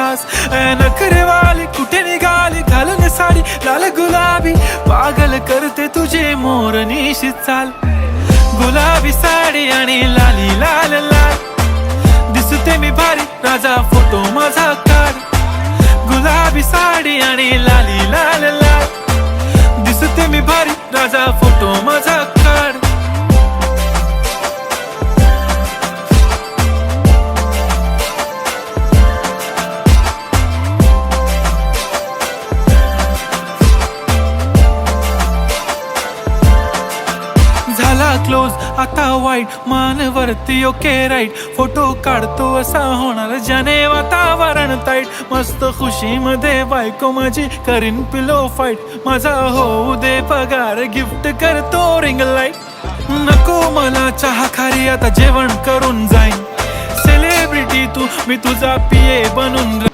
खास. नखरेवाली कुठे निघाली घालून साडी लाल गुलाबी, पागल करते तुझे मोरनीशी चाल. गुलाबी साडी आणि लाली लाल लाल, दिसते मी भारी राजा फोटो माझा काढ. गुलाबी साडी आणि लाली लाल लाल, दिसते मी भारी राजा फोटो माझा काढ. झाला क्लोज आता वाईट, मानवरती ओके राईट. फोटो काढतो असा होणार ज्याने वातावरण ताईट. मस्त खुशी मध्ये बायको माझी करीन पिलो फाईट. माझा होऊ दे पगार गिफ्ट करतो रिंग लाईट. नको मला चहा खारी आता जेवण करून जाईन. सेलिब्रिटी तू मी तुझा पिये बनून